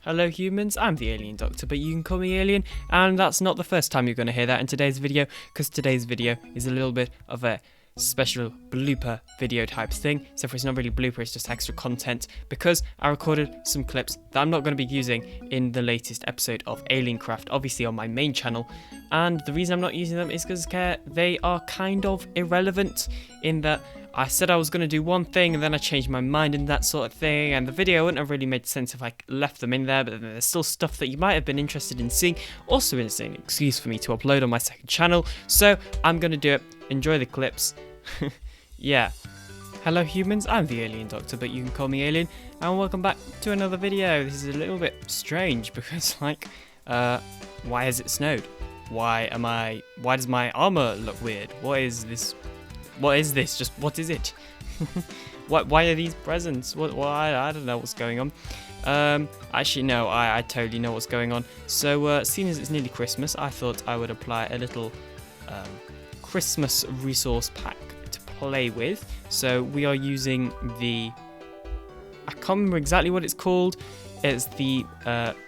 Hello humans, I'm the Alien Doctor, but you can call me Alien, and that's not the first time you're going to hear that in today's video, because today's video is a little bit of a special blooper video type thing. So it's not really blooper, it's just extra content, because I recorded some clips that I'm not going to be using in the latest episode of AlienCraft, obviously on my main channel, and the reason I'm not using them is because they are kind of irrelevant in that I said I was going to do one thing and then I changed my mind and that sort of thing, and the video wouldn't have really made sense if I left them in there, but then there's still stuff that you might have been interested in seeing, also is an excuse for me to upload on my second channel, so I'm going to do it. Enjoy the clips. Yeah. Hello humans, I'm the Alien Doctor, but you can call me Alien, and welcome back to another video. This is a little bit strange because why has it snowed? Why does my armor look weird? What is this? What is this? Just what is it? Why are these presents? I don't know what's going on. Actually, no, I totally know what's going on. So, seeing as it's nearly Christmas, I thought I would apply a little Christmas resource pack to play with. So we are using I can't remember exactly what it's called. It's the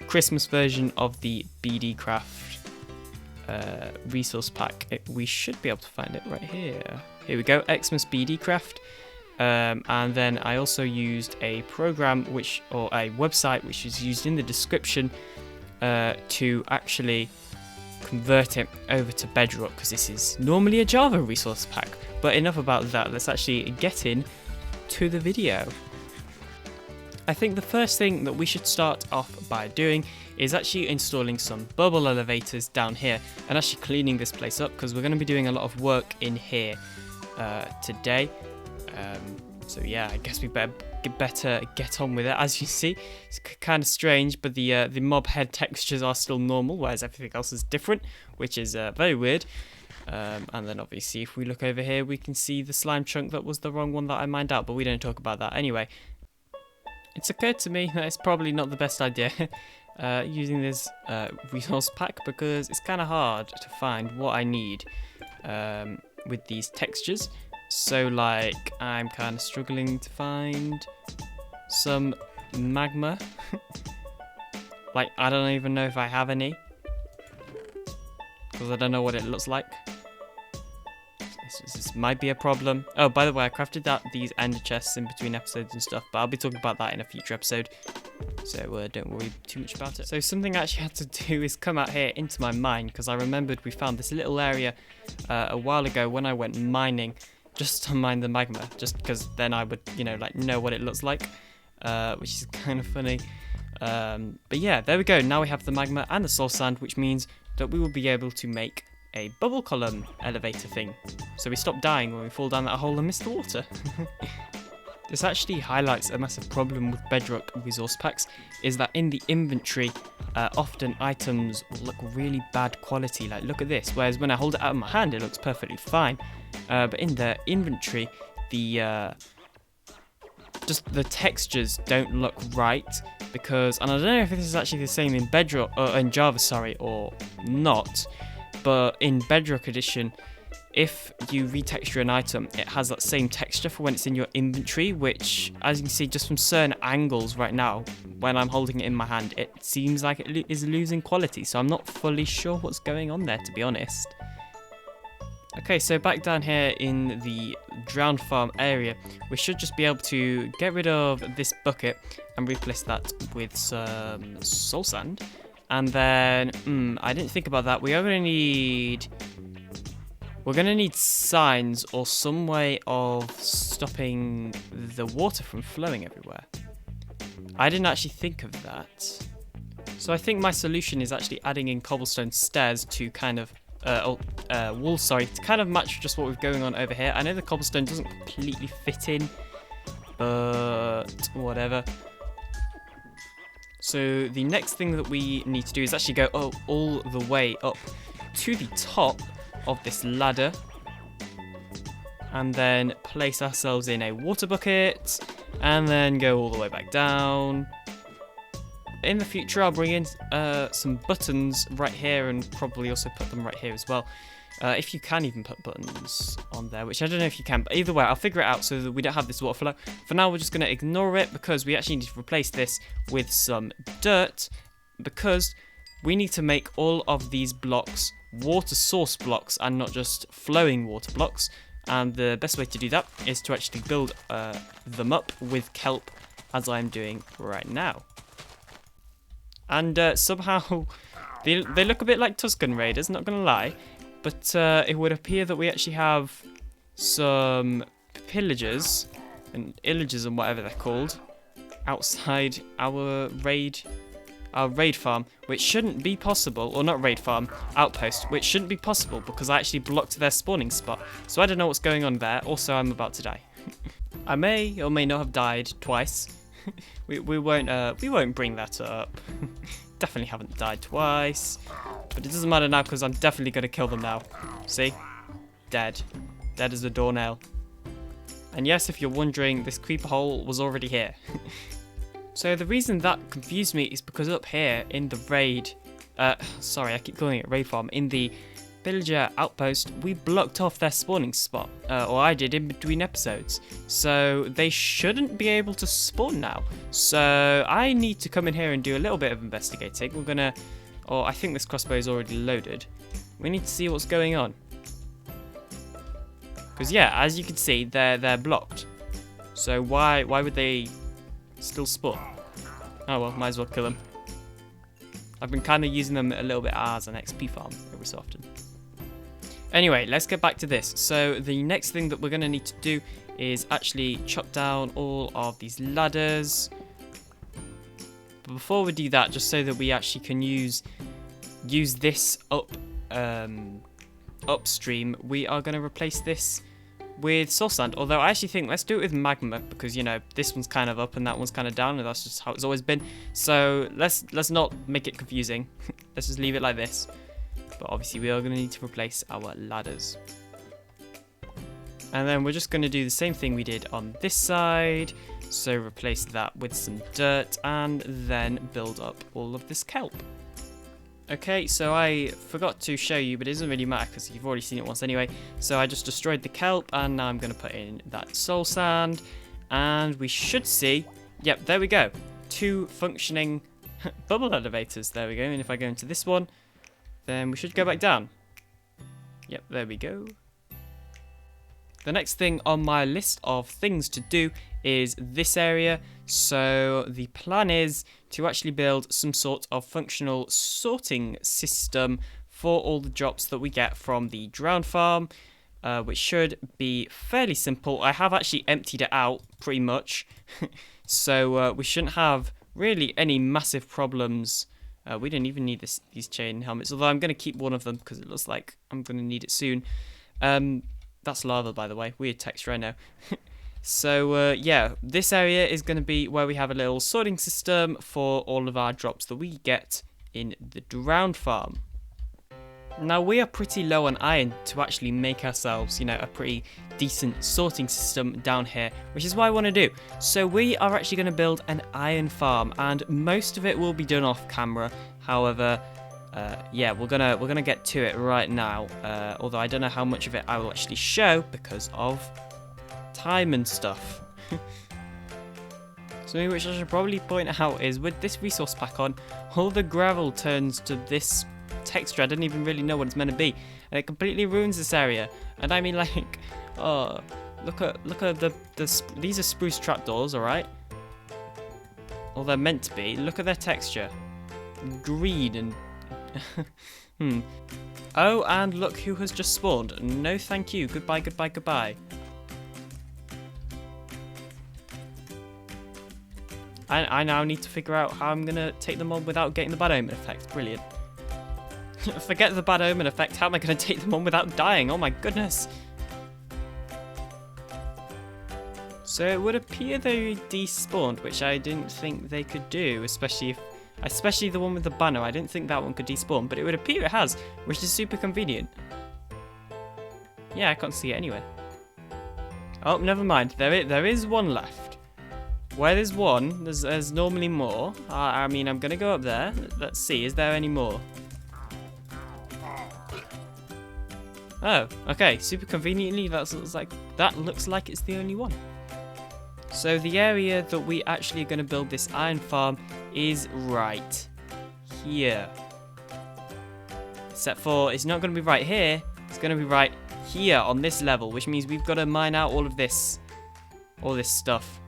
Christmas version of the AlienCraft resource pack. We should be able to find it right here. Here we go, Xmas AlienCraft. And then I also used a program or a website which is used in the description to actually convert it over to Bedrock, because this is normally a Java resource pack. But enough about that, let's actually get in to the video. I think the first thing that we should start off by doing is actually installing some bubble elevators down here and actually cleaning this place up, because we're going to be doing a lot of work in here today. So yeah, I guess we better get on with it. As you see, it's kind of strange, but the mob head textures are still normal, whereas everything else is different, which is very weird. And then obviously if we look over here, we can see the slime chunk that was the wrong one that I mined out, but we don't talk about that anyway. It's occurred to me that it's probably not the best idea using this resource pack, because it's kind of hard to find what I need with these textures. So I'm kind of struggling to find some magma. I don't even know if I have any, because I don't know what it looks like. This might be a problem. Oh, by the way, I crafted these ender chests in between episodes and stuff, but I'll be talking about that in a future episode, so don't worry too much about it. So something I actually had to do is come out here into my mine, because I remembered we found this little area a while ago when I went mining, just to mine the magma, just because then I would, know what it looks like, which is kind of funny. But yeah, there we go. Now we have the magma and the soul sand, which means that we will be able to make a bubble column elevator thing, so we stop dying when we fall down that hole and miss the water. This actually highlights a massive problem with Bedrock resource packs, is that in the inventory, often items will look really bad quality. Look at this, whereas when I hold it out in my hand, it looks perfectly fine. But in the inventory, just the textures don't look right, because, and I don't know if this is actually the same in Bedrock, or in Java, sorry, or not, but in Bedrock Edition, if you retexture an item, it has that same texture for when it's in your inventory, which, as you can see just from certain angles right now, when I'm holding it in my hand, it seems like it is losing quality, so I'm not fully sure what's going on there, to be honest. Okay, so back down here in the drowned farm area, we should just be able to get rid of this bucket and replace that with some soul sand. And then, I didn't think about that. We're gonna need signs or some way of stopping the water from flowing everywhere. I didn't actually think of that. So I think my solution is actually adding in cobblestone stairs to kind of wool, sorry, to kind of match just what we're going on over here. I know the cobblestone doesn't completely fit in, but whatever. So the next thing that we need to do is actually go all the way up to the top of this ladder, and then place ourselves in a water bucket, and then go all the way back down. In the future, I'll bring in some buttons right here, and probably also put them right here as well, If you can even put buttons on there, which I don't know if you can, but either way, I'll figure it out so that we don't have this water flow. For now, we're just going to ignore it because we actually need to replace this with some dirt, because we need to make all of these blocks water source blocks and not just flowing water blocks. And the best way to do that is to actually build them up with kelp, as I'm doing right now. And somehow they look a bit like Tuscan Raiders, not gonna lie, but it would appear that we actually have some pillagers and illagers and whatever they're called outside our raid farm, which shouldn't be possible, or not raid farm, outpost, which shouldn't be possible because I actually blocked their spawning spot. So I don't know what's going on there. Also, I'm about to die. I may or may not have died twice. we won't bring that up. Definitely haven't died twice, but it doesn't matter now because I'm definitely gonna kill them now. See, dead as a doornail. And yes, if you're wondering, this creeper hole was already here. So the reason that confused me is because up here in the raid, sorry, I keep calling it raid farm, in the villager outpost, we blocked off their spawning spot, or I did in between episodes. So they shouldn't be able to spawn now. So I need to come in here and do a little bit of investigating. We're gonna, I think this crossbow is already loaded. We need to see what's going on. Because yeah, as you can see, they're blocked. So why would they still spawn? Oh well, might as well kill them. I've been kind of using them a little bit as an XP farm every so often. Anyway, let's get back to this. So the next thing that we're going to need to do is actually chop down all of these ladders. But before we do that, just so that we actually can use this upstream, we are going to replace this with soul sand. Although I actually think let's do it with magma, because you know this one's kind of up and that one's kind of down, and that's just how it's always been. So let's not make it confusing. Let's just leave it like this. But obviously we are going to need to replace our ladders. And then we're just going to do the same thing we did on this side. So replace that with some dirt and then build up all of this kelp. Okay, so I forgot to show you, but it doesn't really matter because you've already seen it once anyway. So I just destroyed the kelp and now I'm going to put in that soul sand. And we should see, yep, there we go. 2 functioning bubble elevators. There we go. And if I go into this one, then we should go back down. Yep, there we go. The next thing on my list of things to do is this area. So the plan is to actually build some sort of functional sorting system for all the drops that we get from the drown farm, which should be fairly simple. I have actually emptied it out pretty much. So we shouldn't have really any massive problems. We don't even need these chain helmets, although I'm going to keep one of them because it looks like I'm going to need it soon. That's lava, by the way. Weird texture, I know. So, yeah, this area is going to be where we have a little sorting system for all of our drops that we get in the drown farm. Now, we are pretty low on iron to actually make ourselves, you know, a pretty decent sorting system down here, which is what I want to do. So we are actually going to build an iron farm, and most of it will be done off camera. However, yeah, we're gonna get to it right now. Although I don't know how much of it I will actually show because of time and stuff. Something which I should probably point out is with this resource pack on, all the gravel turns to this texture. I don't even really know what it's meant to be, and it completely ruins this area. And I mean, like, oh, look at these are spruce trapdoors, all right? Or they're meant to be. Look at their texture, green and Oh, and look who has just spawned. No, thank you. Goodbye, goodbye, goodbye. I now need to figure out how I'm gonna take them on without getting the bad omen effect. Brilliant. Forget the bad omen effect. How am I going to take them on without dying? Oh my goodness. So it would appear they despawned, which I didn't think they could do, especially the one with the banner. I didn't think that one could despawn, but it would appear it has, which is super convenient. Yeah, I can't see it anywhere. Oh, never mind. There is one left. Where there's one, there's normally more. I mean, I'm going to go up there. Let's see, is there any more? Oh, okay. Super conveniently, that looks like it's the only one. So the area that we actually are going to build this iron farm is right here. Except for it's not going to be right here. It's going to be right here on this level, which means we've got to mine out all this stuff.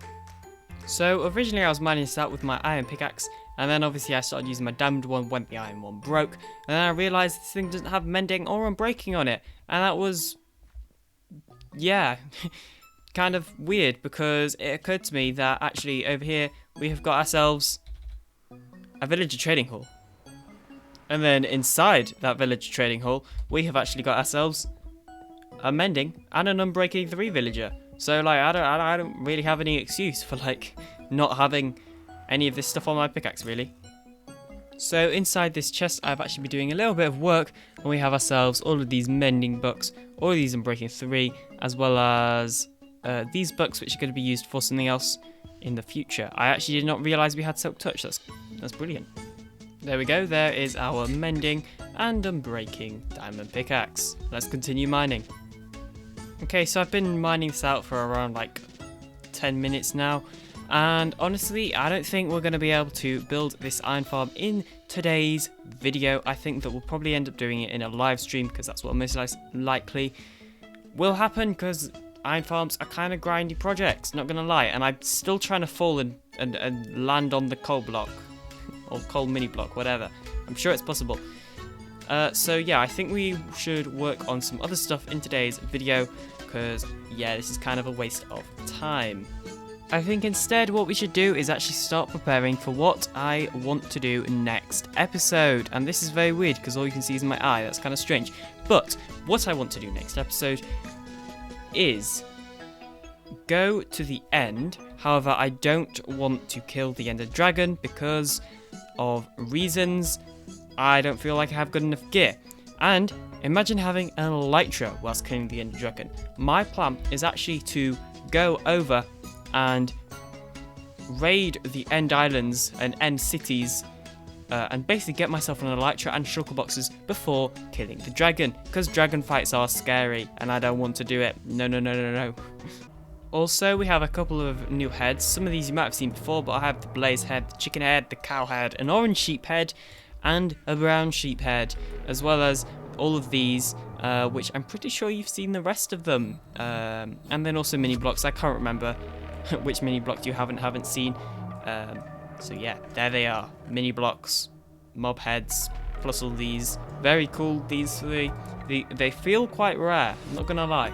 So originally I was mining this out with my iron pickaxe, and then obviously I started using my diamond one when the iron one broke, and then I realized this thing doesn't have mending or unbreaking on it, and that was, yeah, kind of weird, because it occurred to me that actually over here we have got ourselves a villager trading hall. And then inside that village trading hall, we have actually got ourselves a mending and an unbreaking 3 villager. So like I don't really have any excuse for like not having any of this stuff on my pickaxe really. So inside this chest, I've actually been doing a little bit of work, and we have ourselves all of these mending books, all of these unbreaking 3, as well as these books which are going to be used for something else in the future. I actually did not realise we had silk touch. That's brilliant. There we go, there is our mending and unbreaking diamond pickaxe. Let's continue mining. Okay, so I've been mining this out for around like 10 minutes now, and honestly I don't think we're going to be able to build this iron farm in today's video. I think that we'll probably end up doing it in a live stream, because that's what most likely will happen, because iron farms are kind of grindy projects, not going to lie, and I'm still trying to fall and land on the coal block. Or coal mini block, whatever. I'm sure it's possible. So yeah, I think we should work on some other stuff in today's video, because yeah, this is kind of a waste of time. I think instead what we should do is actually start preparing for what I want to do next episode. And this is very weird, because all you can see is my eye. That's kind of strange. But what I want to do next episode is go to the end. However, I don't want to kill the Ender Dragon because of reasons. I don't feel like I have good enough gear. And imagine having an elytra whilst killing the Ender Dragon. My plan is actually to go over and raid the End Islands and End Cities, and basically get myself an elytra and shulker boxes before killing the dragon, because dragon fights are scary and I don't want to do it. No. Also, we have a couple of new heads. Some of these you might have seen before, but I have the blaze head, the chicken head, the cow head, an orange sheep head, and a brown sheep head, as well as all of these, which I'm pretty sure you've seen the rest of them. And then also mini blocks. I can't remember which mini block you haven't seen. So yeah, there they are. Mini blocks, mob heads, plus all these. Very cool, these three. They feel quite rare, I'm not gonna lie.